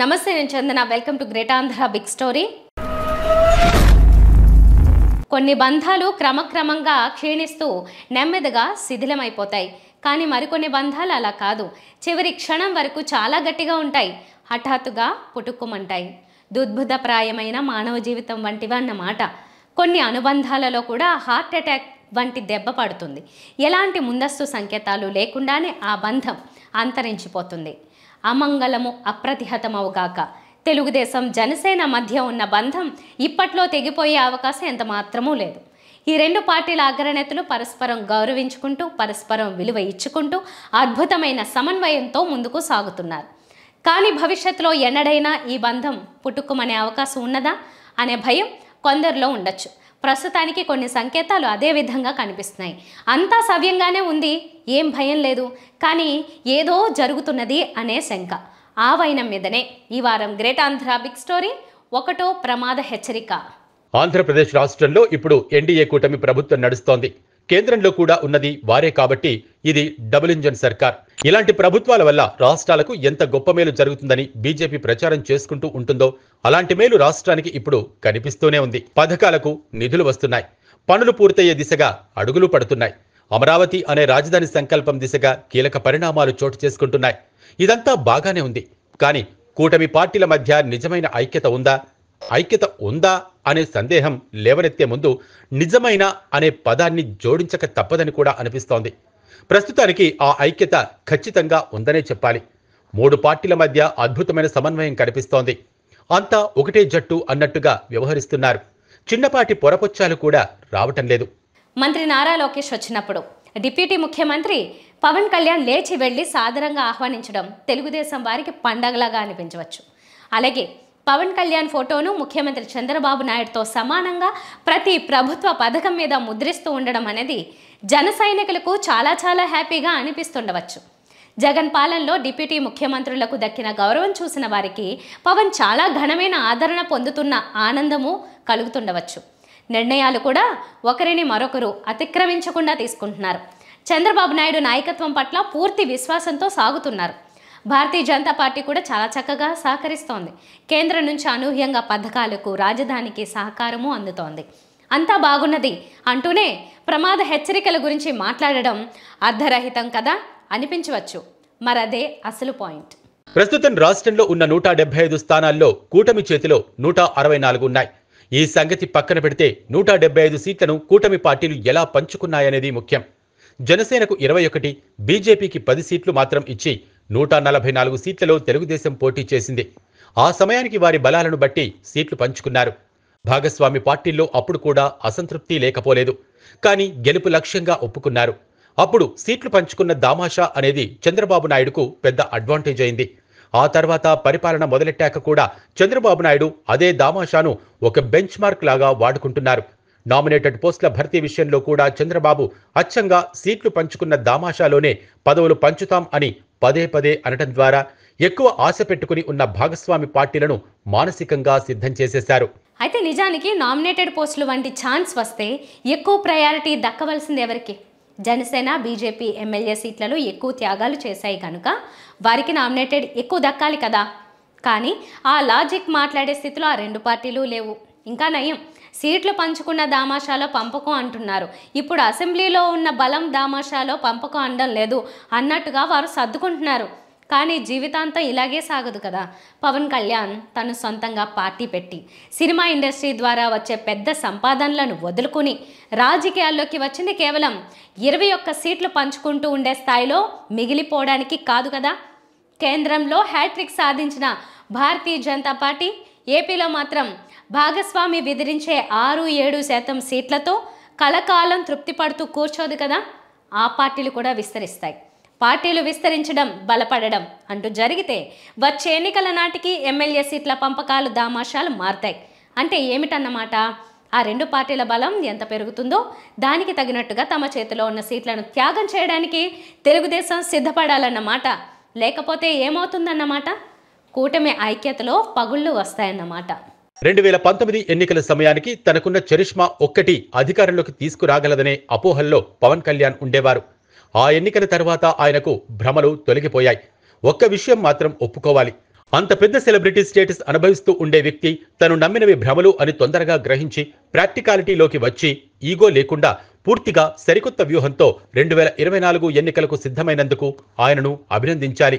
నమస్తే, నేను Chandana. Welcome to great Andhra big story. కొన్ని బంధాలు క్రమక్రమంగా క్షీణిస్తూ నెమ్మదిగా శిథిలమైపోతాయి. కానీ మరికొన్ని బంధాలు అలా కాదు. చివరి క్షణం వరకు చాలా గట్టిగా ఉంటాయి. హఠాత్తుగా పుట్టుక్కుమంటాయి. దుద్భుతప్రాయమైన మానవ జీవితం వంటివి అన్నమాట. కొన్ని అనుబంధాలలో కూడా హార్ట్ అటాక్ వంటి దెబ్బ పడుతుంది. ఎలాంటి ముందస్తు సంకేతాలు లేకుండానే ఆ బంధం అంతరించిపోతుంది. అమంగళము అప్రతిహతమవుగాక. తెలుగుదేశం జనసేన మధ్య ఉన్న బంధం ఇప్పట్లో తెగిపోయే అవకాశం ఎంత మాత్రమూ లేదు. ఈ రెండు పార్టీల అగ్రనేతలు పరస్పరం గౌరవించుకుంటూ, పరస్పరం విలువ ఇచ్చుకుంటూ అద్భుతమైన సమన్వయంతో ముందుకు సాగుతున్నారు. కానీ భవిష్యత్తులో ఎన్నడైనా ఈ బంధం పుట్టుకుమనే అవకాశం ఉన్నదా అనే భయం కొందరిలో ఉండొచ్చు. ప్రస్తుతానికి కొన్ని సంకేతాలు అదే విధంగా కనిపిస్తున్నాయి. అంతా సవ్యంగానే ఉంది, ఏం భయం లేదు, కానీ ఏదో జరుగుతున్నది అనే శంక. ఆ వైనం మీదనే ఈ వారం గ్రేట్ ఆంధ్ర బిగ్ స్టోరీ ఒకటో ప్రమాద హెచ్చరిక. ఆంధ్రప్రదేశ్ రాష్ట్రంలో ఇప్పుడు ఎన్డీఏ కూటమి ప్రభుత్వం నడుస్తోంది. కేంద్రంలో కూడా ఉన్నది వారే కాబట్టి ఇది డబుల్ ఇంజన్ సర్కార్. ఇలాంటి ప్రభుత్వాల వల్ల రాష్ట్రాలకు ఎంత గొప్ప మేలు జరుగుతుందని బీజేపీ ప్రచారం చేసుకుంటూ ఉంటుందో అలాంటి మేలు రాష్ట్రానికి ఇప్పుడు కనిపిస్తూనే ఉంది. పథకాలకు నిధులు వస్తున్నాయి. పనులు పూర్తయ్యే దిశగా అడుగులు పడుతున్నాయి. అమరావతి అనే రాజధాని సంకల్పం దిశగా కీలక పరిణామాలు చోటు చేసుకుంటున్నాయి. ఇదంతా బాగానే ఉంది. కానీ కూటమి పార్టీల మధ్య నిజమైన ఐక్యత ఉందా అనే సందేహం లేవనెత్తే ముందు నిజమైన అనే పదాన్ని జోడించక తప్పదని కూడా అనిపిస్తోంది. ప్రస్తుతానికి ఆ ఐక్యత ఖచ్చితంగా ఉందనే చెప్పాలి. మూడు పార్టీల మధ్య అద్భుతమైన సమన్వయం కనిపిస్తోంది. అంతా ఒకటే జట్టు అన్నట్టుగా వ్యవహరిస్తున్నారు. చిన్నపాటి పొరపొచ్చాలు కూడా రావటం లేదు. మంత్రి నారా లోకేష్ వచ్చినప్పుడు డిప్యూటీ ముఖ్యమంత్రి పవన్ కళ్యాణ్ లేచి వెళ్లి సాదరంగా ఆహ్వానించడం తెలుగుదేశం వారికి పండగలాగా అనిపించవచ్చు. అలాగే పవన్ కళ్యాణ్ ఫోటోను ముఖ్యమంత్రి చంద్రబాబు నాయుడుతో సమానంగా ప్రతి ప్రభుత్వ పథకం మీద ముద్రిస్తూ ఉండడం అనేది జన సైనికులకు చాలా హ్యాపీగా అనిపిస్తుండవచ్చు. జగన్ పాలనలో డిప్యూటీ ముఖ్యమంత్రులకు దక్కిన గౌరవం చూసిన వారికి పవన్ చాలా ఘనమైన ఆదరణ పొందుతున్న ఆనందము కలుగుతుండవచ్చు. నిర్ణయాలు కూడా ఒకరిని మరొకరు అతిక్రమించకుండా తీసుకుంటున్నారు. చంద్రబాబు నాయుడు నాయకత్వం పట్ల పూర్తి విశ్వాసంతో సాగుతున్నారు. భారతీయ జనతా పార్టీ కూడా చాలా చక్కగా సహకరిస్తోంది. కేంద్రం నుంచి అనూహ్యంగా పథకాలకు, రాజధానికి సహకారము అందుతోంది. అంతా బాగున్నది అంటూనే ప్రమాద హెచ్చరికల గురించి మాట్లాడడం అర్ధరహితం కదా అనిపించవచ్చు. మరదే అసలు పాయింట్. ప్రస్తుతం రాష్ట్రంలో ఉన్న 175 స్థానాల్లో కూటమి చేతిలో 164 ఉన్నాయి. ఈ సంగతి పక్కన పెడితే 175 సీట్లను కూటమి పార్టీలు ఎలా పంచుకున్నాయనేది ముఖ్యం. జనసేనకు 21, బీజేపీకి 10 సీట్లు మాత్రం ఇచ్చి 144 సీట్లలో తెలుగుదేశం పోటీ చేసింది. ఆ సమయానికి వారి బలాలను బట్టి సీట్లు పంచుకున్నారు. భాగస్వామి పార్టీల్లో అప్పుడు కూడా అసంతృప్తి లేకపోలేదు. కానీ గెలుపు లక్ష్యంగా ఒప్పుకున్నారు. అప్పుడు సీట్లు పంచుకున్న దామాషా అనేది చంద్రబాబు నాయుడుకు పెద్ద అడ్వాంటేజ్ అయింది. ఆ తర్వాత పరిపాలన మొదలెట్టాక కూడా చంద్రబాబు నాయుడు అదే దామాషాను ఒక బెంచ్ మార్క్ లాగా వాడుకుంటున్నారు. నామినేటెడ్ పోస్టుల భర్తీ విషయంలో కూడా చంద్రబాబు అచ్చంగా సీట్లు పంచుకున్న దామాషాలోనే పదవులు పంచుతాం అని పదే అనటం ద్వారా ఎక్కువ ఆశ పెట్టుకుని ఉన్న భాగస్వామి పార్టీలను మానసికంగా సిద్ధం చేసేశారు. అయితే నిజానికి నామినేటెడ్ పోస్టులు వంటి ఛాన్స్ వస్తే ఎక్కువ ప్రయారిటీ దక్కవలసింది ఎవరికి? జనసేన, బీజేపీ ఎమ్మెల్యే సీట్లలో ఎక్కువ త్యాగాలు చేశాయి కనుక వారికి నామినేటెడ్ ఎక్కువ దక్కాలి కదా. కానీ ఆ లాజిక్ మాట్లాడే స్థితిలో ఆ రెండు పార్టీలు లేవు. ఇంకా నయం, సీట్లు పంచుకున్న దామాషాలో పంపకం అంటున్నారు. ఇప్పుడు అసెంబ్లీలో ఉన్న బలం దామాషాలో పంపకం అనడం లేదు అన్నట్టుగా వారు సర్దుకుంటున్నారు. కానీ జీవితాంతం ఇలాగే సాగదు కదా. పవన్ కళ్యాణ్ తను సొంతంగా పార్టీ పెట్టి సినిమా ఇండస్ట్రీ ద్వారా వచ్చే పెద్ద సంపాదనలను వదులుకుని రాజకీయాల్లోకి వచ్చింది కేవలం 21 సీట్లు పంచుకుంటూ ఉండే స్థాయిలో మిగిలిపోవడానికి కాదు కదా. కేంద్రంలో హ్యాట్రిక్ సాధించిన భారతీయ జనతా పార్టీ ఏపీలో మాత్రం భాగస్వామి విధిరించే 6-7% సీట్లతో కలకాలం తృప్తి పడుతూ కూర్చోదు కదా. ఆ పార్టీలు కూడా విస్తరిస్తాయి. పార్టీలు విస్తరించడం, బలపడడం అంటూ జరిగితే వచ్చే ఎన్నికల నాటికి ఎమ్మెల్యే సీట్ల పంపకాలు దామాషాలు మారతాయి. అంటే ఏమిటన్నమాట? ఆ రెండు పార్టీల బలం ఎంత పెరుగుతుందో దానికి తగినట్టుగా తమ చేతిలో ఉన్న సీట్లను త్యాగం చేయడానికి తెలుగుదేశం సిద్ధపడాలన్నమాట. లేకపోతే ఏమవుతుందన్నమాట? కూటమి ఐక్యతలో పగుళ్ళు వస్తాయన్నమాట. 2019 ఎన్నికల సమయానికి తనకున్న చరిష్మా ఒక్కటి అధికారంలోకి తీసుకురాగలదనే అపోహల్లో పవన్ కళ్యాణ్ ఉండేవారు. ఆ ఎన్నికల తర్వాత ఆయనకు భ్రమలు తొలగిపోయాయి. ఒక్క విషయం మాత్రం ఒప్పుకోవాలి, అంత పెద్ద సెలబ్రిటీ స్టేటస్ అనుభవిస్తూ ఉండే వ్యక్తి తను నమ్మినవి భ్రమలు అని తొందరగా గ్రహించి ప్రాక్టికాలిటీలోకి వచ్చి ఈగో లేకుండా పూర్తిగా సరికొత్త వ్యూహంతో 2024 ఎన్నికలకు సిద్ధమైనందుకు ఆయనను అభినందించాలి.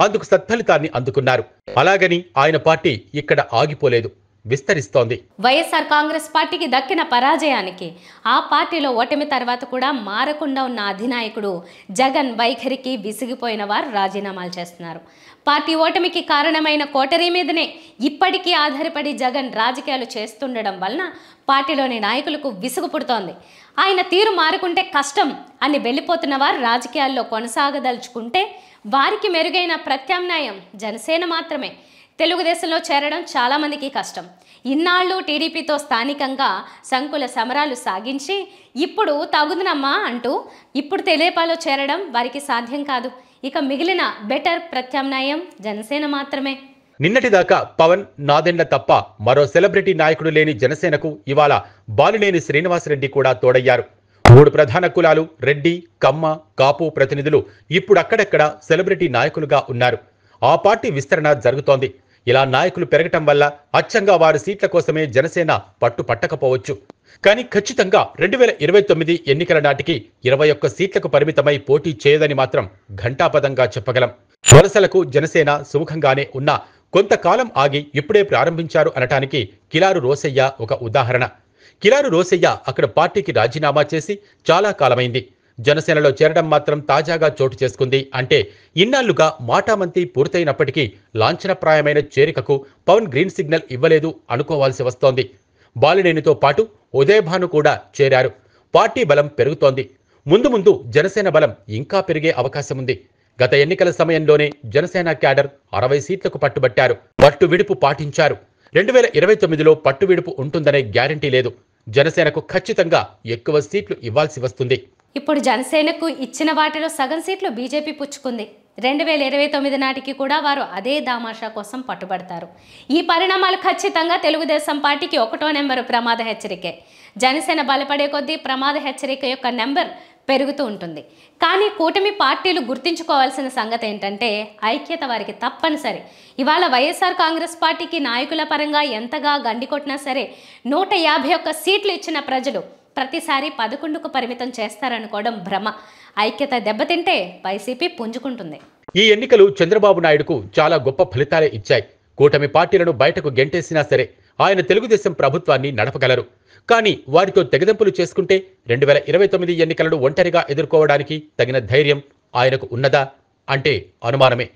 అందుకు సత్ఫలితాన్ని అందుకున్నారు. అలాగని ఆయన పార్టీ ఇక్కడ ఆగిపోలేదు, విస్తరిస్తోంది. వైఎస్ఆర్ కాంగ్రెస్ పార్టీకి దక్కిన పరాజయానికి ఆ పార్టీలో ఓటమి తర్వాత కూడా మారకుండా ఉన్న అధినాయకుడు జగన్ వైఖరికి విసిగిపోయిన వారు రాజీనామాలు చేస్తున్నారు. పార్టీ ఓటమికి కారణమైన కోటరీ మీదనే ఇప్పటికీ ఆధారపడి జగన్ రాజకీయాలు చేస్తుండడం వలన పార్టీలోని నాయకులకు విసుగు పుడుతోంది. ఆయన తీరు మారుకుంటే కష్టం అని వెళ్ళిపోతున్న వారు రాజకీయాల్లో కొనసాగదలుచుకుంటే వారికి మెరుగైన ప్రత్యామ్నాయం జనసేన మాత్రమే. తెలుగుదేశంలో చేరడం చాలామందికి కష్టం. ఇన్నాళ్ళు టీడీపీతో స్థానికంగా సంకుల సమరాలు సాగించి ఇప్పుడు తగుదునమ్మా అంటూ ఇప్పుడు తెదేపాలో చేరడం వారికి సాధ్యం కాదు. ఇక మిగిలిన బెటర్ ప్రత్యామ్నాయం జనసేన మాత్రమే. నిన్నటిదాకా పవన్, నాదెండ్ల తప్ప మరో సెలబ్రిటీ నాయకుడు లేని జనసేనకు ఇవాళ బాలినేని శ్రీనివాసరెడ్డి కూడా తోడయ్యారు. 3 ప్రధాన కులాలు రెడ్డి, కమ్మ, కాపు ప్రతినిధులు ఇప్పుడు అక్కడక్కడ సెలబ్రిటీ నాయకులుగా ఉన్నారు. ఆ పార్టీ విస్తరణ జరుగుతోంది. ఇలా నాయకులు పెరగటం వల్ల అచ్చంగా వారి సీట్ల కోసమే జనసేన పట్టు పట్టకపోవచ్చు. కానీ ఖచ్చితంగా 2029 ఎన్నికల నాటికి 21 సీట్లకు పరిమితమై పోటీ చేయదని మాత్రం ఘంటాపదంగా చెప్పగలం. వలసలకు జనసేన సుముఖంగానే ఉన్నా కొంతకాలం ఆగి ఇప్పుడే ప్రారంభించారు అనటానికి కిలారు రోసయ్య ఒక ఉదాహరణ. కిలారు రోసయ్య అక్కడ పార్టీకి రాజీనామా చేసి చాలా కాలమైంది. జనసేనలో చేరడం మాత్రం తాజాగా చోటు చేసుకుంది. అంటే ఇన్నాళ్లుగా మాటామంతి పూర్తయినప్పటికీ లాంఛనప్రాయమైన చేరికకు పవన్ గ్రీన్ సిగ్నల్ ఇవ్వలేదు అనుకోవాల్సి వస్తోంది. బాలినేనితో పాటు ఉదయభాను కూడా చేరారు. పార్టీ బలం పెరుగుతోంది. ముందు ముందు జనసేన బలం ఇంకా పెరిగే అవకాశం ఉంది. గత ఎన్నికల సమయంలోనే జనసేన క్యాడర్ 60 సీట్లకు పట్టుబట్టారు. పట్టు విడుపు పాటించారు. 2029లో పట్టు విడుపు ఉంటుందనే గ్యారంటీ లేదు. జనసేనకు ఖచ్చితంగా ఎక్కువ సీట్లు ఇవ్వాల్సి వస్తుంది. ఇప్పుడు జనసేనకు ఇచ్చిన వాటిలో సగం సీట్లు బీజేపీ పుచ్చుకుంది. 2029 నాటికి కూడా వారు అదే దామాషా కోసం పట్టుబడతారు. ఈ పరిణామాలు ఖచ్చితంగా తెలుగుదేశం పార్టీకి 1వ నెంబరు ప్రమాద హెచ్చరికే. జనసేన బలపడే కొద్దీ ప్రమాద హెచ్చరిక యొక్క నెంబర్ పెరుగుతూ ఉంటుంది. కానీ కూటమి పార్టీలు గుర్తించుకోవాల్సిన సంగతి ఏంటంటే ఐక్యత వారికి తప్పనిసరి. ఇవాళ వైఎస్ఆర్ కాంగ్రెస్ పార్టీకి నాయకుల పరంగా ఎంతగా గండికొట్టినా సరే 151 సీట్లు ఇచ్చిన ప్రజలు ప్రతిసారి 11కు పరిమితం చేస్తారనుకోవడం భ్రమ. ఐక్యత దెబ్బతింటే వైసీపీ పుంజుకుంటుంది. ఈ ఎన్నికలు చంద్రబాబు నాయుడుకు చాలా గొప్ప ఫలితాలే ఇచ్చాయి. కూటమి పార్టీలను బయటకు గెంటేసినా సరే ఆయన తెలుగుదేశం ప్రభుత్వాన్ని నడపగలరు. కానీ వారితో తెగదెంపులు చేసుకుంటే 2029 ఎన్నికలను ఒంటరిగా ఎదుర్కోవడానికి తగిన ధైర్యం ఆయనకు ఉన్నదా అంటే అనుమానమే.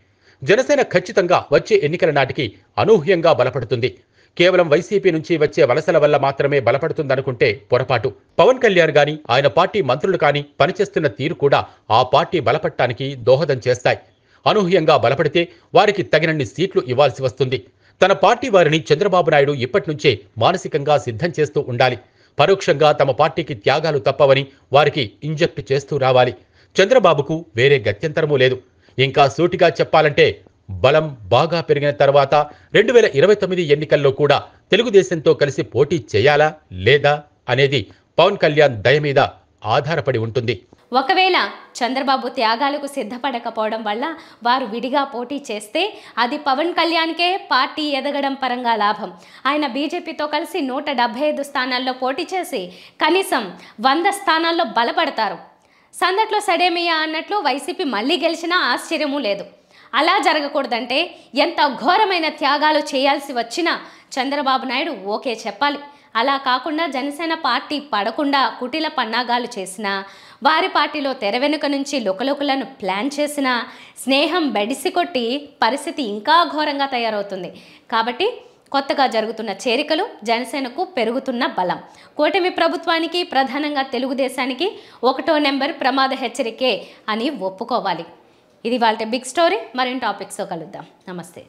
జనసేన ఖచ్చితంగా వచ్చే ఎన్నికల నాటికి అనూహ్యంగా బలపడుతుంది. కేవలం వైసీపీ నుంచి వచ్చే వలసల వల్ల మాత్రమే బలపడుతుందనుకుంటే పొరపాటు. పవన్ కళ్యాణ్ గాని ఆయన పార్టీ మంత్రులు కానీ పనిచేస్తున్న తీరు కూడా ఆ పార్టీ బలపడటానికి దోహదం చేస్తాయి. అనూహ్యంగా బలపడితే వారికి తగినన్ని సీట్లు ఇవ్వాల్సి వస్తుంది. తన పార్టీ వారిని చంద్రబాబు నాయుడు ఇప్పటి నుంచే మానసికంగా సిద్ధం చేస్తూ ఉండాలి. పరోక్షంగా తమ పార్టీకి త్యాగాలు తప్పవని వారికి ఇంజెక్ట్ చేస్తూ రావాలి. చంద్రబాబుకు వేరే గత్యంతరమూ లేదు. ఇంకా సూటిగా చెప్పాలంటే బలం బాగా పెరిగిన తర్వాత 2029 ఎన్నికల్లో కూడా తెలుగుదేశంతో కలిసి పోటీ చేయాలా లేదా అనేది పవన్ కళ్యాణ్ దయ మీద ఆధారపడి ఉంటుంది. ఒకవేళ చంద్రబాబు త్యాగాలకు సిద్ధపడకపోవడం వల్ల వారు విడిగా పోటీ చేస్తే అది పవన్ కళ్యాణ్కే పార్టీ ఎదగడం పరంగా లాభం. ఆయన బీజేపీతో కలిసి 175 స్థానాల్లో పోటీ చేసి కనీసం 100 స్థానాల్లో బలపడతారు. సందట్లో సడేమియా అన్నట్లు వైసీపీ మళ్ళీ గెలిచినా ఆశ్చర్యమూ లేదు. అలా జరగకూడదంటే ఎంత ఘోరమైన త్యాగాలు చేయాల్సి వచ్చినా చంద్రబాబు నాయుడు ఓకే చెప్పాలి. అలా కాకుండా జనసేన పార్టీ పడకుండా కుటిల పన్నాగాలు చేసినా, వారి పార్టీలో తెర వెనుక నుంచి లుకలుకలను ప్లాన్ చేసినా స్నేహం బెడిసికొట్టి పరిస్థితి ఇంకా ఘోరంగా తయారవుతుంది. కాబట్టి కొత్తగా జరుగుతున్న చేరికలు జనసేనకు పెరుగుతున్న బలం. కూటమి ప్రభుత్వానికి ప్రధానంగా తెలుగుదేశానికి 1వ నెంబర్ ప్రమాద హెచ్చరికే అని ఒప్పుకోవాలి. ఇది వాళ్ళ బిగ్ స్టోరీ. మరిన్ని టాపిక్స్తో కలుద్దాం. నమస్తే.